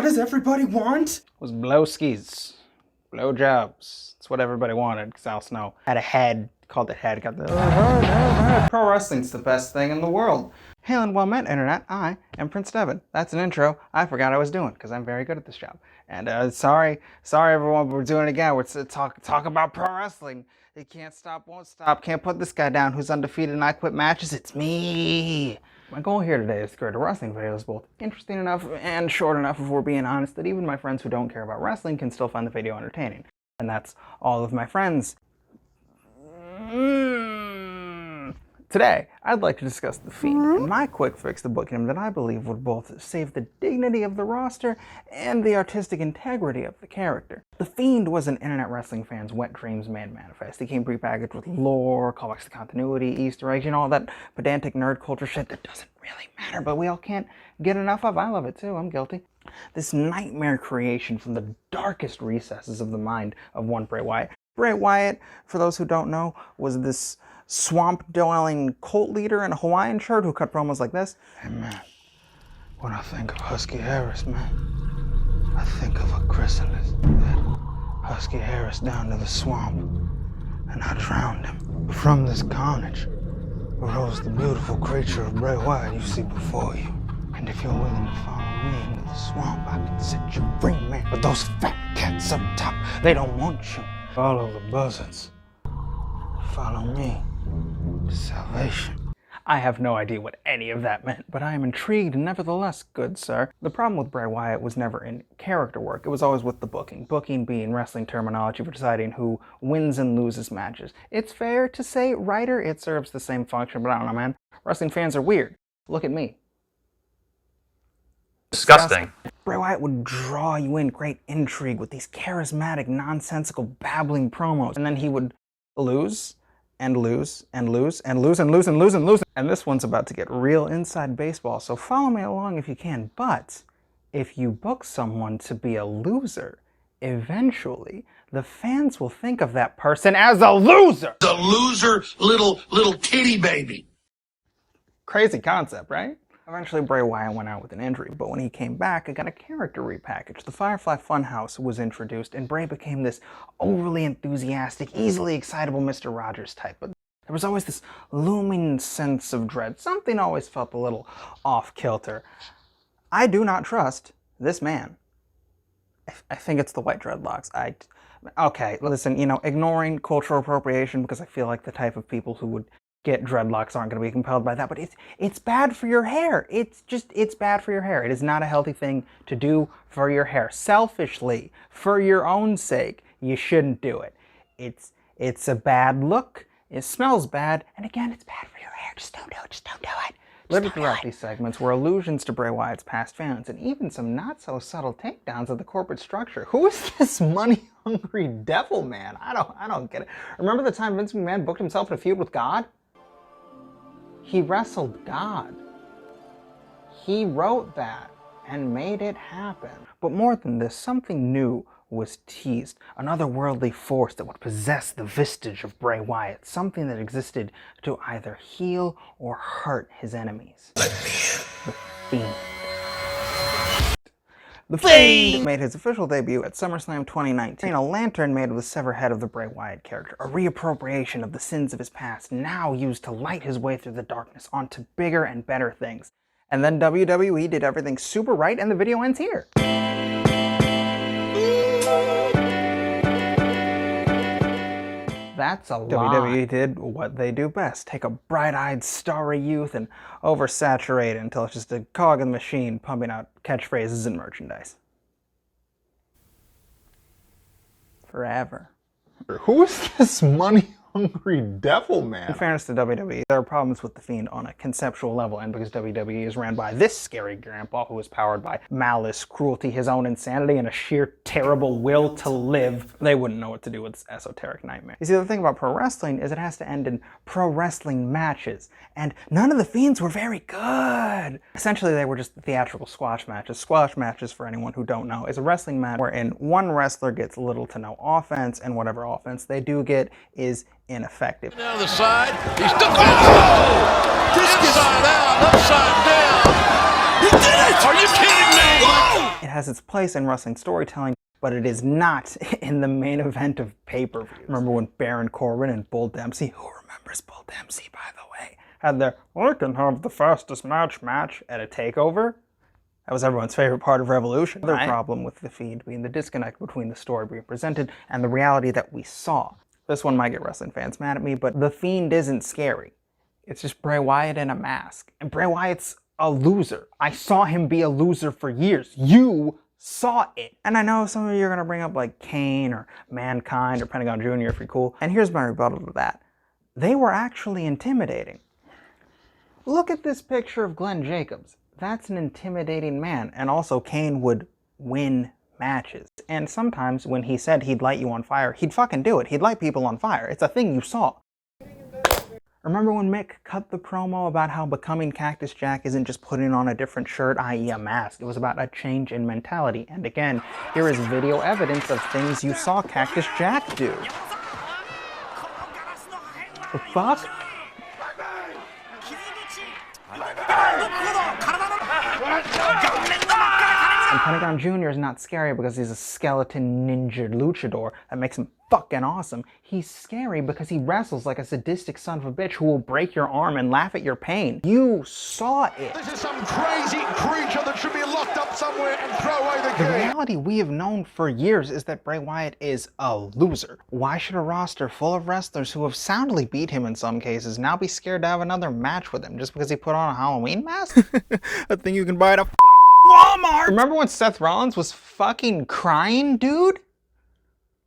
does everybody want? Was blow skis. Blow jobs. That's what everybody wanted, because Al Snow had a head, called it head, got the Pro wrestling's the best thing in the world. Hail and well met, Internet. I am Prince Devin. That's an intro I forgot I was doing, because I'm very good at this job. And sorry everyone, but we're doing it again. We're talk about pro wrestling. It can't stop, won't stop. Can't put this guy down who's undefeated and I quit matches. It's me. My goal here today is to create a wrestling video that's both interesting enough and short enough, if we're being honest, that even my friends who don't care about wrestling can still find the video entertaining. And that's all of my friends. Today, I'd like to discuss The Fiend and my quick fix to booking him that I believe would both save the dignity of the roster and the artistic integrity of the character. The Fiend was an internet wrestling fan's wet dreams made manifest. He came prepackaged with lore, callbacks to continuity, Easter eggs, all that pedantic nerd culture shit that doesn't really matter, but we all can't get enough of. I love it too, I'm guilty. This nightmare creation from the darkest recesses of the mind of one Bray Wyatt. Bray Wyatt, for those who don't know, was this swamp-dwelling cult leader in a Hawaiian shirt who cut promos like this. Hey man, when I think of Husky Harris, man, I think of a chrysalis that Husky Harris down to the swamp, and I drowned him. From this carnage arose the beautiful creature of Bray Wyatt you see before you. And if you're willing to follow me into the swamp, I can set you free, man. But those fat cats up top, they don't want you. Follow the buzzards. Follow me to salvation. I have no idea what any of that meant, but I am intrigued nevertheless, good sir. The problem with Bray Wyatt was never in character work, it was always with the booking. Booking being wrestling terminology for deciding who wins and loses matches. It's fair to say, writer, it serves the same function, but I don't know, man. Wrestling fans are weird. Look at me. Disgusting. Bray Wyatt would draw you in, great intrigue with these charismatic, nonsensical, babbling promos, and then he would lose, and lose, and lose, and lose, and lose, and lose, and lose. And this one's about to get real inside baseball, so follow me along if you can. But if you book someone to be a loser, eventually the fans will think of that person as a loser. The loser little titty baby. Crazy concept, right? Eventually Bray Wyatt went out with an injury, but when he came back, it got a character repackage. The Firefly Funhouse was introduced, and Bray became this overly enthusiastic, easily excitable Mr. Rogers type. But there was always this looming sense of dread. Something always felt a little off-kilter. I do not trust this man. I think it's the white dreadlocks. Okay, listen, ignoring cultural appropriation, because I feel like the type of people who would get dreadlocks aren't going to be compelled by that, but it's bad for your hair. It's bad for your hair. It is not a healthy thing to do for your hair. Selfishly, for your own sake, you shouldn't do it. It's a bad look. It smells bad, and again, it's bad for your hair. Just don't do it. Just don't do it. Littered throughout these segments were allusions to Bray Wyatt's past fans, and even some not so subtle takedowns of the corporate structure. Who is this money-hungry devil man? I don't get it. Remember the time Vince McMahon booked himself in a feud with God? He wrestled God. He wrote that and made it happen. But more than this, something new was teased. Another worldly force that would possess the vestige of Bray Wyatt. Something that existed to either heal or hurt his enemies. The Fiend. The Fiend made his official debut at SummerSlam 2019. A lantern made of the severed head of the Bray Wyatt character. A reappropriation of the sins of his past, now used to light his way through the darkness onto bigger and better things. And then WWE did everything super right, and the video ends here. That's a lie. WWE did what they do best. Take a bright-eyed, starry youth and oversaturate it until it's just a cog in the machine pumping out catchphrases and merchandise. Forever. Who is this money-hungry devil man? In fairness to WWE, there are problems with The Fiend on a conceptual level, and because WWE is ran by this scary grandpa who is powered by malice, cruelty, his own insanity, and a sheer terrible will to live, they wouldn't know what to do with this esoteric nightmare. You see, the thing about pro wrestling is it has to end in pro wrestling matches, and none of the Fiends were very good. Essentially, they were just theatrical squash matches. Squash matches, for anyone who don't know, is a wrestling match wherein one wrestler gets little to no offense, and whatever offense they do get is ineffective. Down the side, he's still upside out, upside down. He did it! Are you kidding me? Whoa! It has its place in wrestling storytelling, but it is not in the main event of pay-per-views. Remember when Baron Corbin and Bull Dempsey, who remembers Bull Dempsey by the way, had their "I can have the fastest match" at a takeover? That was everyone's favorite part of Revolution. The problem with The Fiend being the disconnect between the story being presented and the reality that we saw. This one might get wrestling fans mad at me, but The Fiend isn't scary. It's just Bray Wyatt in a mask. And Bray Wyatt's a loser. I saw him be a loser for years. You saw it. And I know some of you are going to bring up like Kane or Mankind or Pentagon Jr. if you're cool. And here's my rebuttal to that. They were actually intimidating. Look at this picture of Glenn Jacobs. That's an intimidating man. And also Kane would win matches. And sometimes when he said he'd light you on fire, he'd fucking do it. He'd light people on fire. It's a thing you saw. Remember when Mick cut the promo about how becoming Cactus Jack isn't just putting on a different shirt, i.e. a mask. It was about a change in mentality. And again, here is video evidence of things you saw Cactus Jack do. The fuck? And Pentagon Jr. is not scary because he's a skeleton ninja luchador that makes him fucking awesome. He's scary because he wrestles like a sadistic son of a bitch who will break your arm and laugh at your pain. You saw it. This is some crazy creature that should be locked up somewhere and throw away the key. The reality we have known for years is that Bray Wyatt is a loser. Why should a roster full of wrestlers who have soundly beat him in some cases now be scared to have another match with him just because he put on a Halloween mask? A thing you can buy at a Walmart! Remember when Seth Rollins was fucking crying, dude?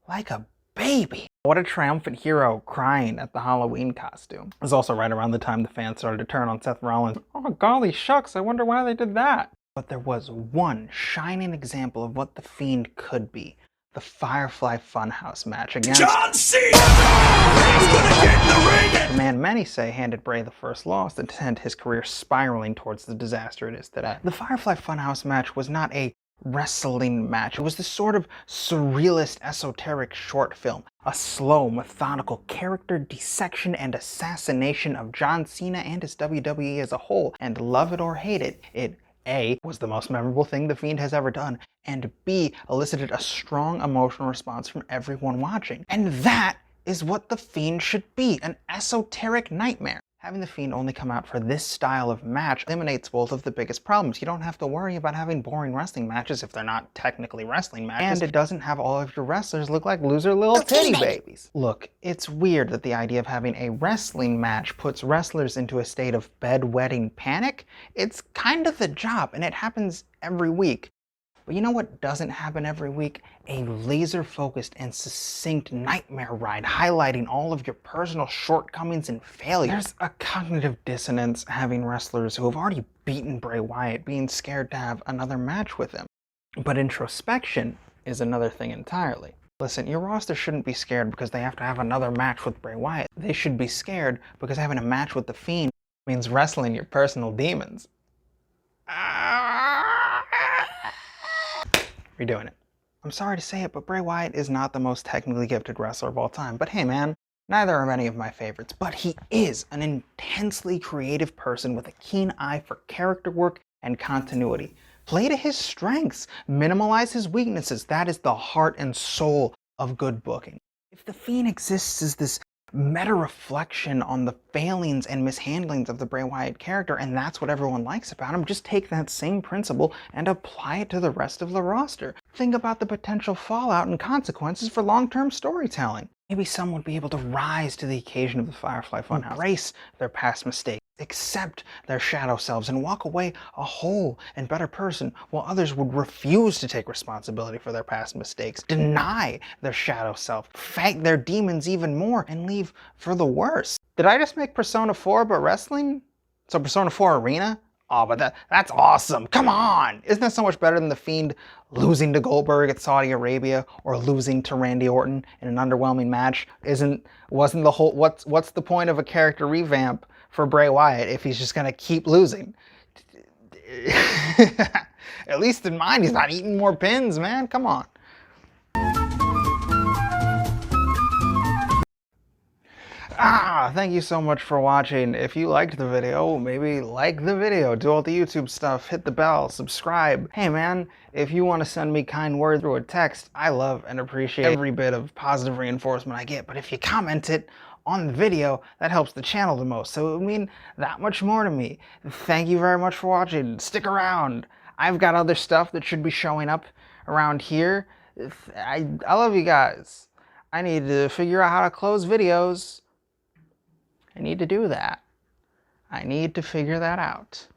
Like a baby. What a triumphant hero crying at the Halloween costume. It was also right around the time the fans started to turn on Seth Rollins. Oh, golly shucks, I wonder why they did that. But there was one shining example of what The Fiend could be. The Firefly Funhouse match against John Cena! He's gonna get in the ring! The man many say handed Bray the first loss and sent his career spiraling towards the disaster it is today. The Firefly Funhouse match was not a wrestling match. It was this sort of surrealist, esoteric short film. A slow, methodical character dissection and assassination of John Cena and his WWE as a whole. And love it or hate it, it A, was the most memorable thing The Fiend has ever done, and B, elicited a strong emotional response from everyone watching. And that is what The Fiend should be, an esoteric nightmare. Having The Fiend only come out for this style of match eliminates both of the biggest problems. You don't have to worry about having boring wrestling matches if they're not technically wrestling matches, and it doesn't have all of your wrestlers look like loser little titty babies. Look, it's weird that the idea of having a wrestling match puts wrestlers into a state of bedwetting panic. It's kind of the job, and it happens every week. But you know what doesn't happen every week? A laser-focused and succinct nightmare ride highlighting all of your personal shortcomings and failures. There's a cognitive dissonance having wrestlers who have already beaten Bray Wyatt being scared to have another match with him. But introspection is another thing entirely. Listen, your roster shouldn't be scared because they have to have another match with Bray Wyatt. They should be scared because having a match with The Fiend means wrestling your personal demons. You're doing it. I'm sorry to say it, but Bray Wyatt is not the most technically gifted wrestler of all time. But hey man, neither are many of my favorites. But he is an intensely creative person with a keen eye for character work and continuity. Play to his strengths, minimalize his weaknesses. That is the heart and soul of good booking. If The Fiend exists as this meta-reflection on the failings and mishandlings of the Bray Wyatt character, and that's what everyone likes about him, just take that same principle and apply it to the rest of the roster. Think about the potential fallout and consequences for long-term storytelling. Maybe some would be able to rise to the occasion of the Firefly Funhouse, embrace their past mistakes, accept their shadow selves, and walk away a whole and better person, while others would refuse to take responsibility for their past mistakes, deny their shadow self, fight their demons even more, and leave for the worse. Did I just make Persona 4 but wrestling? So Persona 4 Arena? Oh, but that's awesome. Come on! Isn't that so much better than The Fiend losing to Goldberg at Saudi Arabia or losing to Randy Orton in an underwhelming match? Wasn't the whole what's the point of a character revamp for Bray Wyatt if he's just gonna keep losing? At least in mine, he's not eating more pins, man. Come on. Thank you so much for watching. If you liked the video, maybe like the video, do all the YouTube stuff, hit the bell, subscribe. Hey man, if you want to send me kind words through a text, I love and appreciate every bit of positive reinforcement I get. But if you comment it on the video, that helps the channel the most. So it would mean that much more to me. Thank you very much for watching. Stick around. I've got other stuff that should be showing up around here. I love you guys. I need to figure out how to close videos. I need to do that. I need to figure that out.